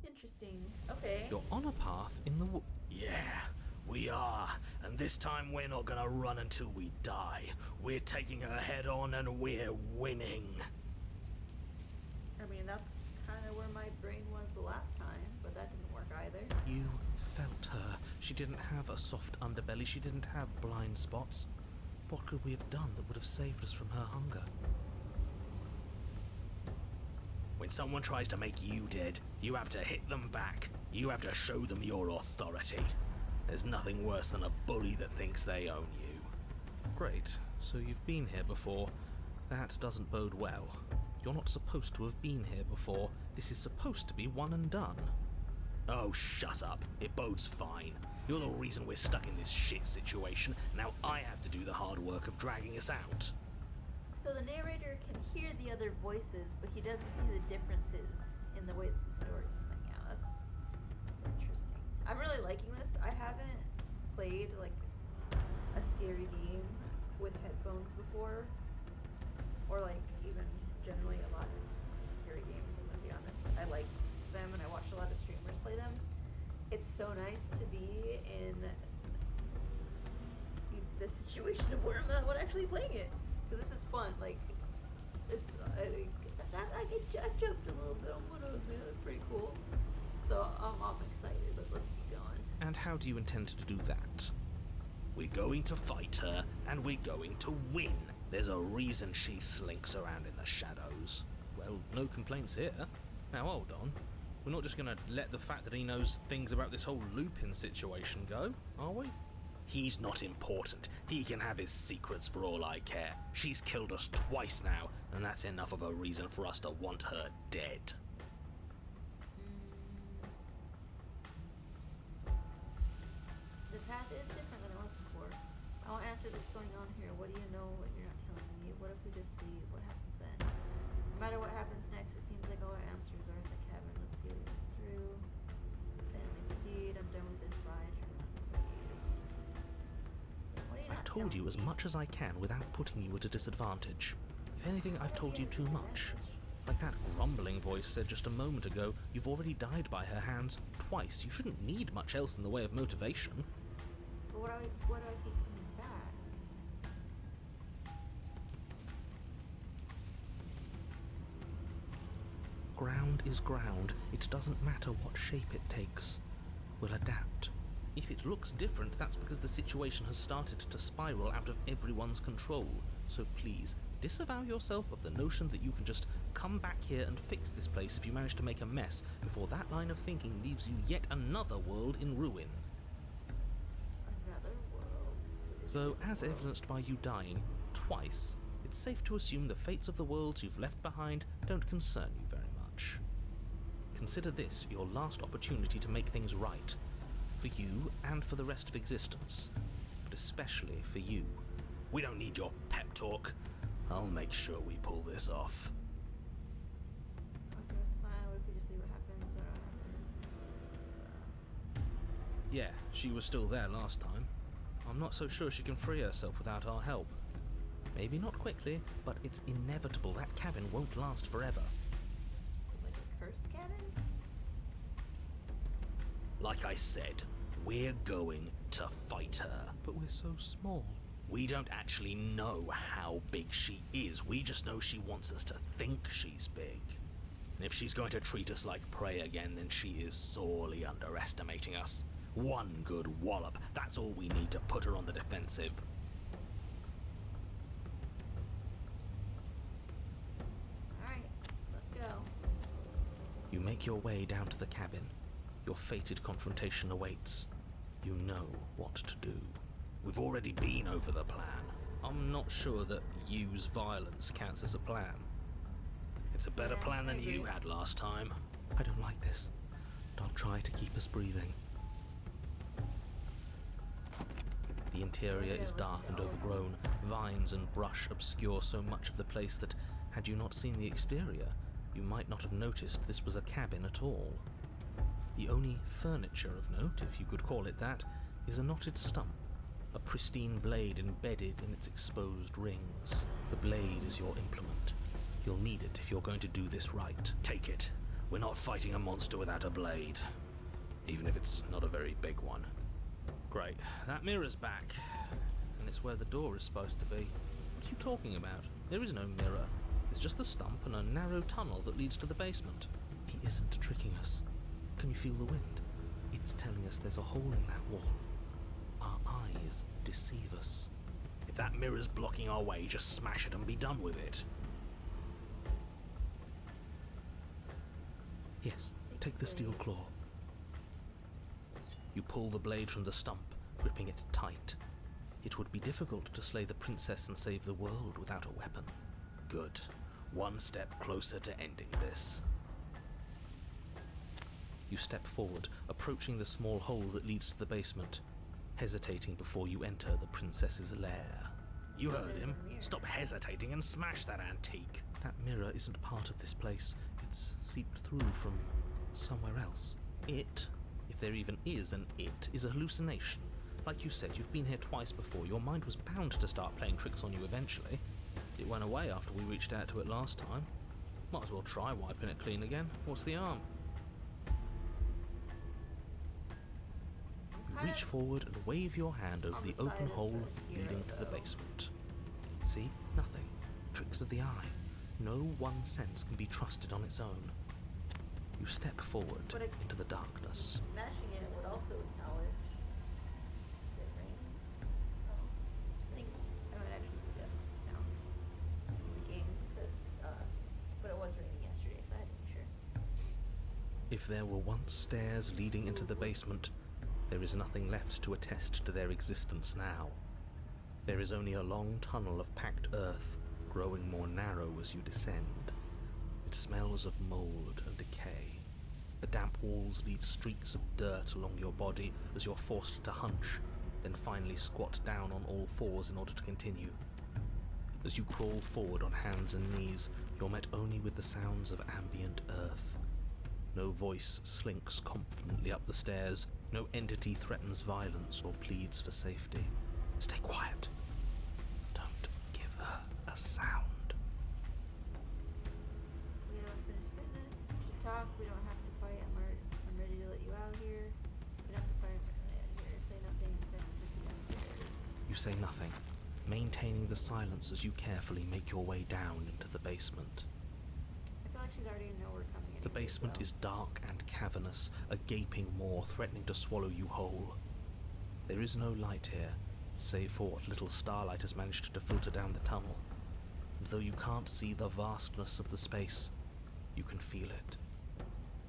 Interesting. Okay. You're on a path in the Yeah, we are. And this time we're not gonna run until we die. We're taking her head on and we're winning. I mean, that's kind of where my brain was the last time, but that didn't work either. You felt her. She didn't have a soft underbelly. She didn't have blind spots. What could we have done that would have saved us from her hunger? When someone tries to make you dead, you have to hit them back. You have to show them your authority. There's nothing worse than a bully that thinks they own you. Great. So you've been here before. That doesn't bode well. You're not supposed to have been here before. This is supposed to be one and done. Oh, shut up. It bodes fine. You're the reason we're stuck in this shit situation. Now I have to do the hard work of dragging us out. So the narrator can hear the other voices, but he doesn't see the differences in the way that the story's playing out. That's interesting. I'm really liking this. I haven't played like a scary game with headphones before, or like even generally a lot of scary games. I'm gonna be honest. I like them, and I watch a lot of streamers play them. It's so nice to be in the situation of where I'm not actually playing it, because this is fun. Like, it's I jumped a little bit on one of them. It's pretty cool. So I'm excited. But let's keep going. And how do you intend to do that? We're going to fight her, and we're going to win. There's a reason she slinks around in the shadows. Well, no complaints here. Now hold on. We're not just gonna let the fact that he knows things about this whole Lupin situation go, are we? He's not important. He can have his secrets for all I care. She's killed us twice now, and that's enough of a reason for us to want her dead. The path is different than it was before. I want answers what's going on here. What do you know what you're not telling me? What if we just leave? What happens then? No matter what happens next, it seems like all our answers are in the cabin. Let's see what this through. Sadly proceed. I'm done with this ride. What are you I've not told telling you as me? much as I can without putting you at a disadvantage. If anything, I've told you too much. Like that grumbling voice said just a moment ago, you've already died by her hands twice. You shouldn't need much else in the way of motivation. But what do I keep coming back? Ground is ground. It doesn't matter what shape it takes. We'll adapt. If it looks different, that's because the situation has started to spiral out of everyone's control. So please, disavow yourself of the notion that you can just come back here and fix this place if you manage to make a mess before that line of thinking leaves you yet another world in ruin. Though, as evidenced by you dying twice, it's safe to assume the fates of the worlds you've left behind don't concern you very much. Consider this your last opportunity to make things right, for you and for the rest of existence, but especially for you. We don't need your pep talk. I'll make sure we pull this off. Okay, that's fine. What if we just see what happens? Yeah, she was still there last time. I'm not so sure she can free herself without our help. Maybe not quickly, but it's inevitable that cabin won't last forever. Like a cursed cabin? Like I said, we're going to fight her. But we're so small. We don't actually know how big she is. We just know she wants us to think she's big. And if she's going to treat us like prey again, then she is sorely underestimating us. One good wallop, that's all we need to put her on the defensive. Alright, let's go. You make your way down to the cabin. Your fated confrontation awaits. You know what to do. We've already been over the plan. I'm not sure that use violence counts as a plan. It's a better Yeah, plan than I you agree. had last time. I don't like this, but I'll try to keep us breathing. The interior is dark and overgrown. Vines and brush obscure so much of the place that, had you not seen the exterior, you might not have noticed this was a cabin at all. The only furniture of note, if you could call it that, is a knotted stump, a pristine blade embedded in its exposed rings. The blade is your implement. You'll need it if you're going to do this right. Take it. We're not fighting a monster without a blade. Even if it's not a very big one. Great. That mirror's back. And it's where the door is supposed to be. What are you talking about? There is no mirror. It's just the stump and a narrow tunnel that leads to the basement. He isn't tricking us. Can you feel the wind? It's telling us there's a hole in that wall. Our eyes deceive us. If that mirror's blocking our way, just smash it and be done with it. Yes, take the steel claw. You pull the blade from the stump, gripping it tight. It would be difficult to slay the princess and save the world without a weapon. Good. One step closer to ending this. You step forward, approaching the small hole that leads to the basement, hesitating before you enter the princess's lair. You heard him. Stop hesitating and smash that antique. That mirror isn't part of this place. It's seeped through from somewhere else. It, if there even is an it, is a hallucination. Like you said, you've been here twice before. Your mind was bound to start playing tricks on you eventually. It went away after we reached out to it last time. Might as well try wiping it clean again. What's the harm? You reach forward and wave your hand over the open hole leading to the basement. See? Nothing. Tricks of the eye. No one sense can be trusted on its own. You step forward into the darkness. Smashing it would also tell it. Is it raining? Oh. I think I might actually do that sound in the game because, but it was raining yesterday, so I had to make sure. If there were once stairs leading into the basement, there is nothing left to attest to their existence now. There is only a long tunnel of packed earth, growing more narrow as you descend. It smells of mold and decay. The damp walls leave streaks of dirt along your body as you're forced to hunch, then finally squat down on all fours in order to continue. As you crawl forward on hands and knees, you're met only with the sounds of ambient earth. No voice slinks confidently up the stairs. No entity threatens violence or pleads for safety. Stay quiet. Don't give her a sound. We have unfinished business. We should talk. We don't have to fight. I'm ready to let you out here. We don't have to fight. I'm out here. Say nothing. Instead, just go downstairs. You say nothing, maintaining the silence as you carefully make your way down into the basement. I feel like she's already know we're coming. The basement is dark and cavernous, a gaping maw threatening to swallow you whole. There is no light here, save for what little starlight has managed to filter down the tunnel. And though you can't see the vastness of the space, you can feel it.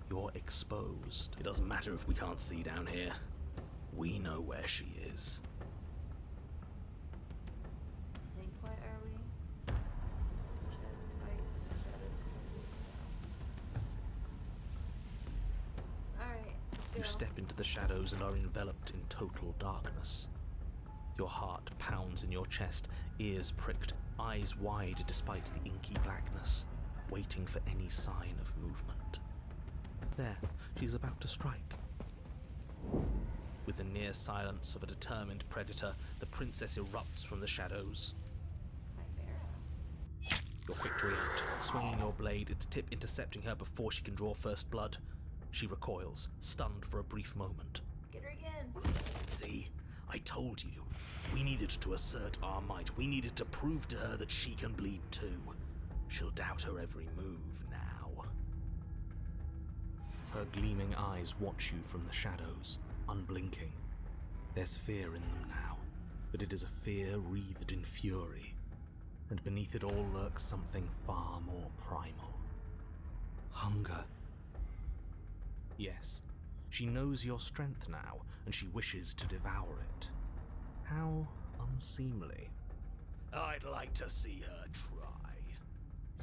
You're exposed. It doesn't matter if we can't see down here. We know where she is. go. You step into the shadows and are enveloped in total darkness. Your heart pounds in your chest, ears pricked, eyes wide despite the inky blackness, waiting for any sign of movement. There, she's about to strike. With the near silence of a determined predator, the princess erupts from the shadows. Chimera. Your quick to react, swinging your blade, its tip intercepting her before she can draw first blood. She recoils, stunned for a brief moment. Get her again. See? I told you. We needed to assert our might. We needed to prove to her that she can bleed too. She'll doubt her every move now. Her gleaming eyes watch you from the shadows, unblinking. There's fear in them now, but it is a fear wreathed in fury, and beneath it all lurks something far more primal. Hunger. Yes, she knows your strength now, and she wishes to devour it. How unseemly. I'd like to see her try.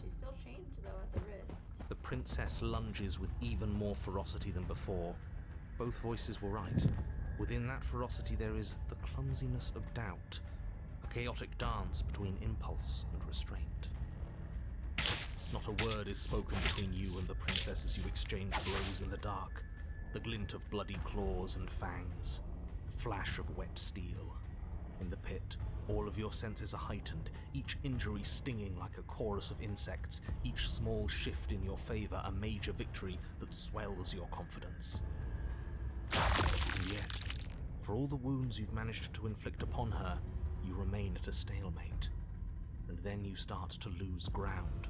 She's still chained though at the wrist. The princess lunges with even more ferocity than before. Both voices were right. Within that ferocity there is the clumsiness of doubt, a chaotic dance between impulse and restraint. Not a word is spoken between you and the princess as you exchange blows in the dark. The glint of bloody claws and fangs, the flash of wet steel. In the pit, all of your senses are heightened, each injury stinging like a chorus of insects, each small shift in your favor a major victory that swells your confidence. And yet, for all the wounds you've managed to inflict upon her, you remain at a stalemate. And then you start to lose ground.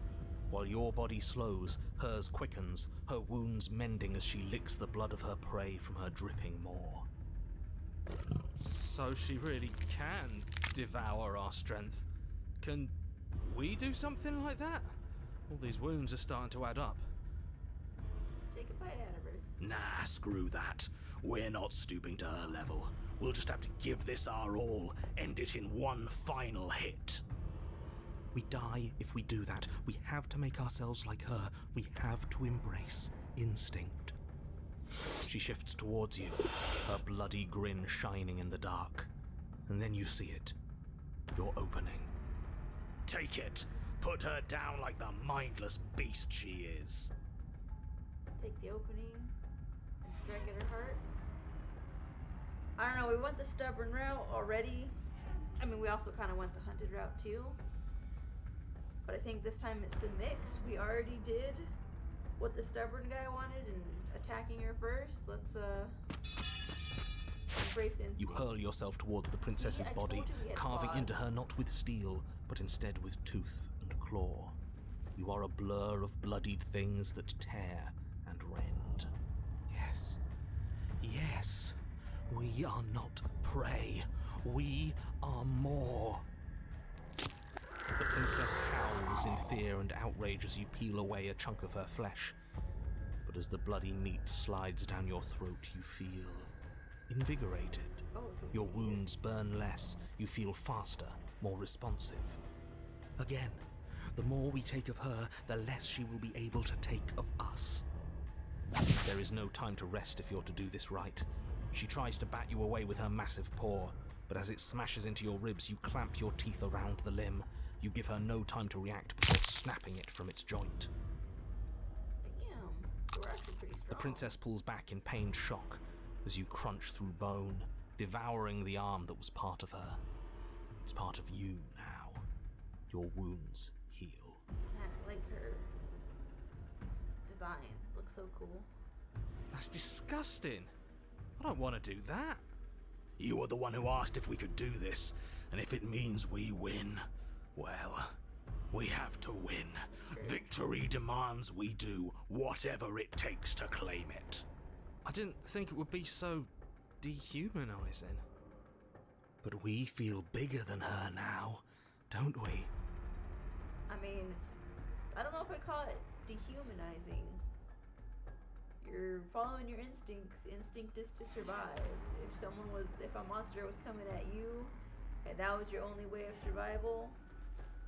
While your body slows, hers quickens, her wounds mending as she licks the blood of her prey from her dripping maw. So she really can devour our strength. Can we do something like that? All these wounds are starting to add up. Take a bite out of her. Nah, screw that. We're not stooping to her level. We'll just have to give this our all, end it in one final hit. We die if we do that. We have to make ourselves like her. We have to embrace instinct. She shifts towards you, her bloody grin shining in the dark. And then you see it. Your opening. Take it. Put her down like the mindless beast she is. Take the opening and strike at her heart. I don't know, we went the stubborn route already. I mean, we also kind of went the hunted route too. But I think this time it's a mix. We already did what the stubborn guy wanted and attacking her first. Let's embrace instinct. You hurl yourself towards the princess's See, I told body, you we had carving claws. into her not with steel, but instead with tooth and claw. You are a blur of bloodied things that tear and rend. Yes. Yes. We are not prey. We are more. The princess howls in fear and outrage as you peel away a chunk of her flesh. But as the bloody meat slides down your throat, you feel invigorated. Oh, so Your wounds burn less, you feel faster, more responsive. Again, the more we take of her, the less she will be able to take of us. There is no time to rest if you're to do this right. She tries to bat you away with her massive paw, but as it smashes into your ribs, you clamp your teeth around the limb. You give her no time to react before snapping it from its joint. damn. So we're actually pretty strong. The princess pulls back in pained shock as you crunch through bone, devouring the arm that was part of her. It's part of you now. Your wounds heal. Man, I like her design. Looks so cool. That's disgusting. I don't want to do that. You were the one who asked if we could do this, and if it means we win, well, we have to win. Victory demands we do whatever it takes to claim it. I didn't think it would be so dehumanizing. But we feel bigger than her now, don't we? I mean, I don't know if I'd call it dehumanizing. You're following your instincts. Instinct is to survive. If a monster was coming at you, and that was your only way of survival,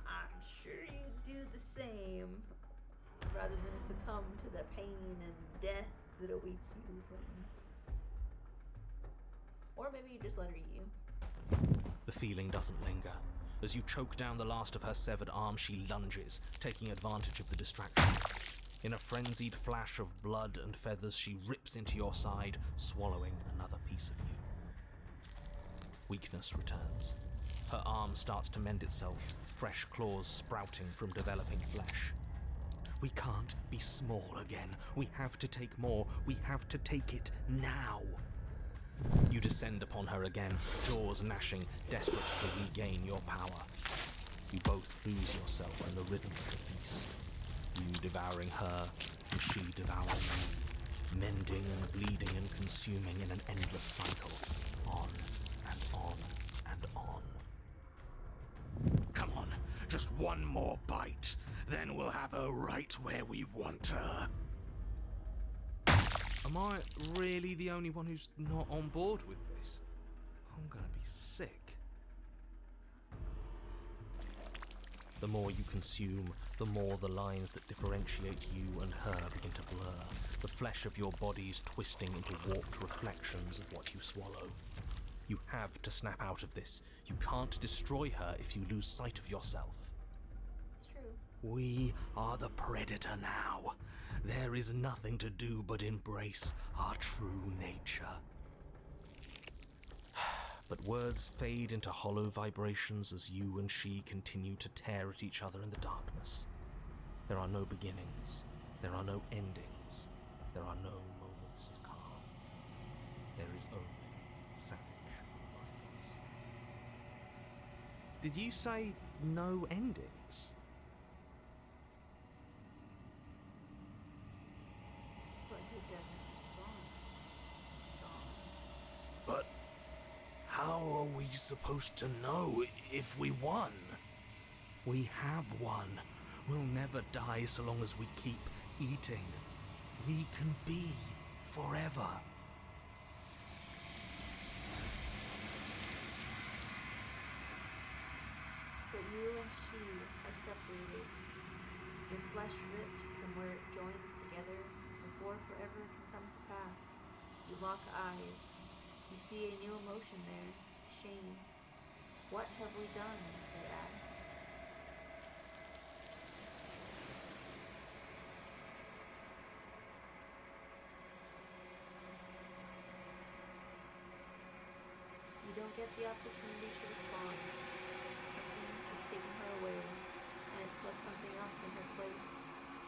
I'm sure you'd do the same, rather than succumb to the pain and death that awaits you from maybe you just let her eat you. The feeling doesn't linger. As you choke down the last of her severed arm, she lunges, taking advantage of the distraction. In a frenzied flash of blood and feathers, she rips into your side, swallowing another piece of you. Weakness returns. Her arm starts to mend itself, fresh claws sprouting from developing flesh. We can't be small again. We have to take more. We have to take it now. You descend upon her again, jaws gnashing, desperate to regain your power. You both lose yourself in the rhythm of the feast. You devouring her, and she devouring you, mending and bleeding and consuming in an endless cycle, on and on and on. Come on, just one more bite, then we'll have her right where we want her. Am I really the only one who's not on board with this? I'm gonna be sick. The more you consume, the more the lines that differentiate you and her begin to blur, the flesh of your bodies twisting into warped reflections of what you swallow. You have to snap out of this. You can't destroy her if you lose sight of yourself. It's true. We are the predator now. There is nothing to do but embrace our true nature. But words fade into hollow vibrations as you and she continue to tear at each other in the darkness. There are no beginnings. There are no endings. There are no moments of calm. There is only savage violence. Did you say no endings? But who doesn't respond? Gone. But how are we supposed to know if we won? We have won. We'll never die so long as we keep eating. We can be forever. But you and she are separated. Your flesh ripped from where it joins together before forever can come to pass. You lock eyes. You see a new emotion there, shame. What have we done? They ask. You don't get the opportunity to respond. Something has taken her away, and it's put something else in her place.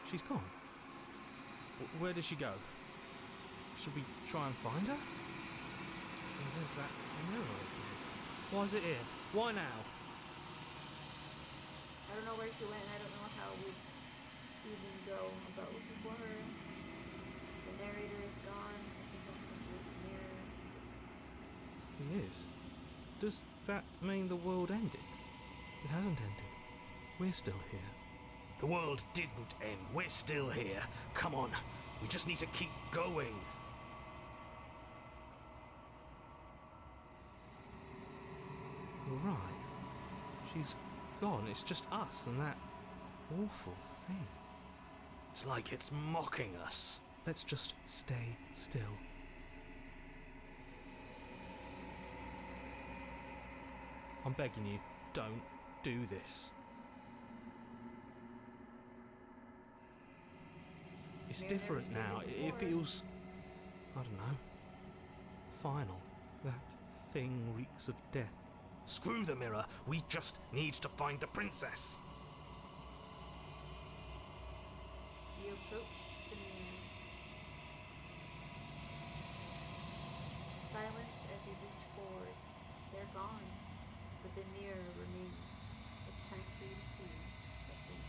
She's gone. Where did she go? Should we try and find her? And there's that mirror again. Why is it here? Why now? I don't know where she went, and I don't know how we'd even go about looking for her. The narrator is gone. I think I'm supposed to look in the mirror. He is. Does that mean the world ended? It hasn't ended. We're still here. The world didn't end. We're still here. Come on. We just need to keep going. You're right. She's gone. It's just us and that awful thing. It's like it's mocking us. Let's just stay still. I'm begging you, don't do this. It's Mirror different never now. stated It before. feels, I don't know, final. That thing reeks of death. Screw the mirror. We just need to find the princess. You approach the mirror. Silence as you reach forward. They're gone, but the mirror remains. It's time for you to see the thing.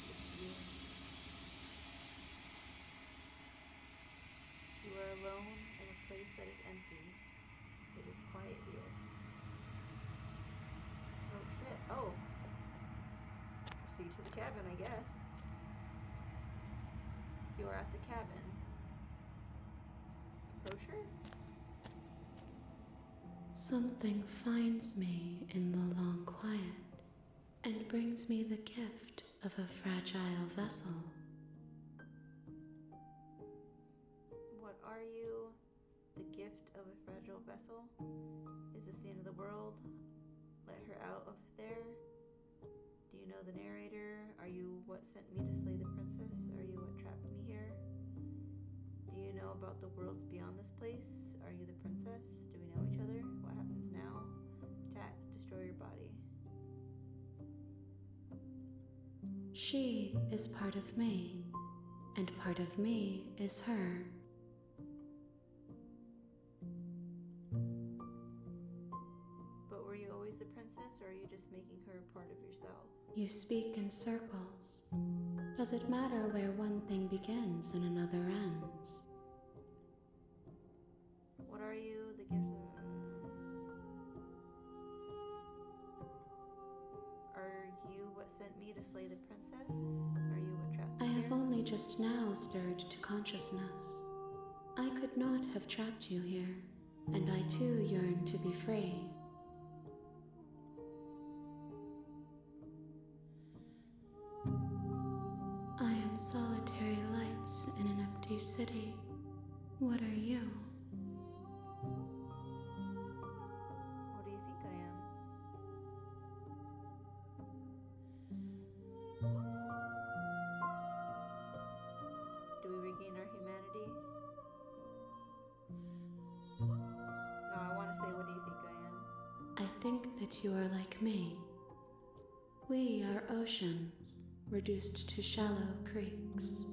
It's you. You are alone in a place that is empty. It is quiet here. Oh shit. Oh. Proceed to the cabin, I guess. You are at the cabin. Approach her? Something finds me in the long quiet and brings me the gift of a fragile vessel. are you? The gift of a fragile vessel? Is this the end of the world? Let her out of there? Do you know the narrator? Are you what sent me to slay the princess? Are you what trapped me here? Do you know about the worlds beyond this place? Are you the princess? Do we know each other? What happens now? Attack, destroy your body. She is part of me, and part of me is her. But were you always the princess, or are you just making her a part of yourself? You speak in circles. Does it matter where one thing begins and another ends? What are you? The gift of... Are you what sent me to slay the princess? Are you what trapped I me have here? only just now stirred to consciousness. I could not have trapped you here, and I too yearn to be free. I am solitary lights in an empty city. What are you? What do you think I am? Do we regain our humanity? No, I want to say, what do you think I am? I think that you are like me. We are oceans, reduced to shallow creeks.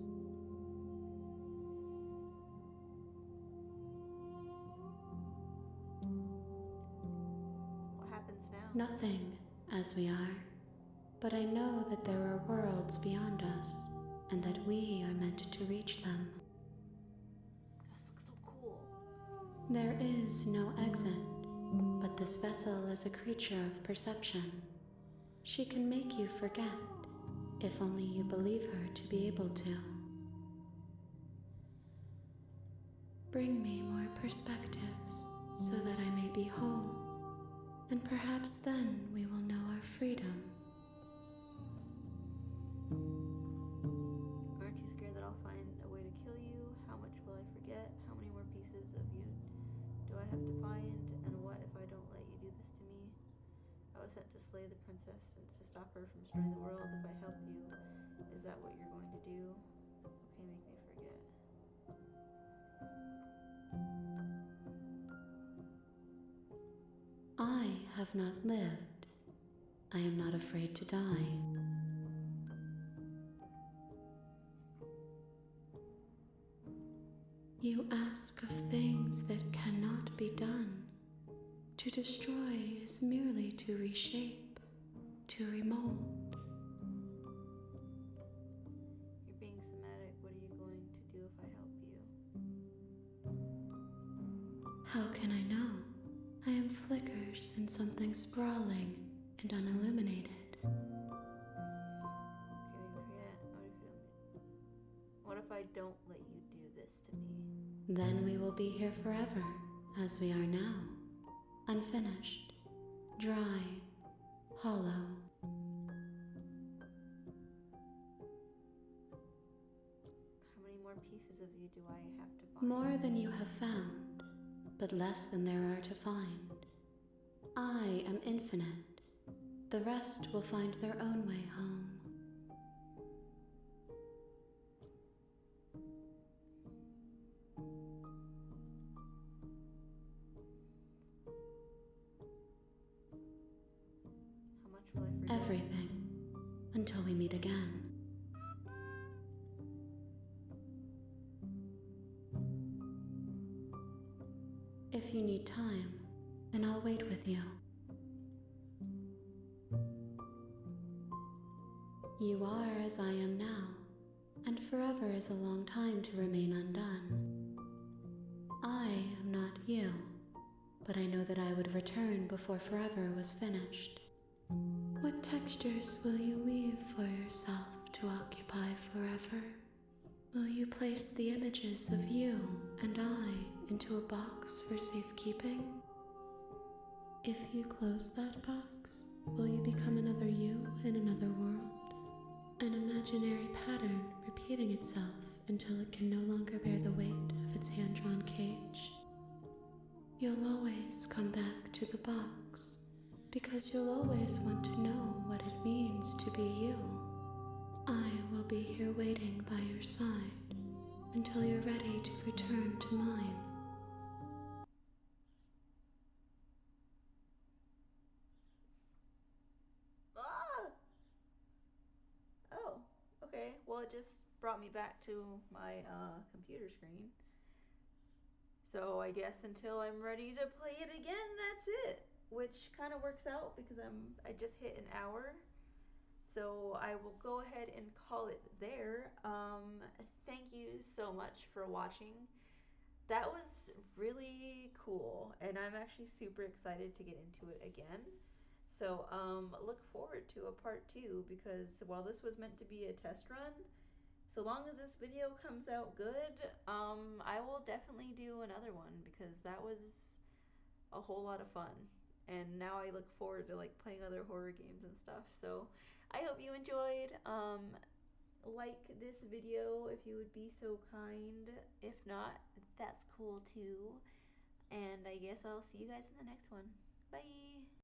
What happens now? Nothing, as we are, but I know that there are worlds beyond us, and that we are meant to reach them. This looks so cool. There is no exit, but this vessel is a creature of perception. She can make you forget, if only you believe her to be able to. Bring me more perspectives, so that I may be whole, and perhaps then we will know our freedom. Aren't you scared that I'll find a way to kill you? How much will I forget? How many more pieces of you do I have to find? And what if I don't let you do this to me? I was sent to slay the princess and to stop her from destroying the world. If I help you, is that what you're going to do? Okay, make me forget. I have not lived. I am not afraid to die. You ask of things that cannot be done. To destroy is merely to reshape, to remold. You're being somatic. What are you going to do if I help you? How can I know? I am flickers in something sprawling and unilluminated. Okay, make me forget. What if I don't let you do this to me? Then we will be here forever, as we are now. Unfinished, dry, hollow. How many more pieces of you do I have to find? More than you have found, but less than there are to find. I am infinite. The rest will find their own way home. How much will I forget? Everything, until we meet again. If you need time, then I'll wait with you. You are as I am now, and forever is a long time to remain undone. I am not you, but I know that I would return before forever was finished. What textures will you weave for yourself to occupy forever? Will you place the images of you and I into a box for safekeeping? If you close that box, will you become another you in another world? An imaginary pattern repeating itself until it can no longer bear the weight of its its hand-drawn cage. You'll always come back to the box, because you'll always want to know what it means to be you. I will be here waiting by your side until you're ready to return to mine. Ah! Oh, okay. Well, it just brought me back to my computer screen. So I guess until I'm ready to play it again, that's it. Which kind of works out because I just hit an hour. So I will go ahead and call it there. Thank you so much for watching. That was really cool, and I'm actually super excited to get into it again. So look forward to a part 2 because while this was meant to be a test run, so long as this video comes out good, I will definitely do another one because that was a whole lot of fun. And now I look forward to like playing other horror games and stuff. So I hope you enjoyed. Like this video if you would be so kind. If not, that's cool too. And I guess I'll see you guys in the next one. Bye.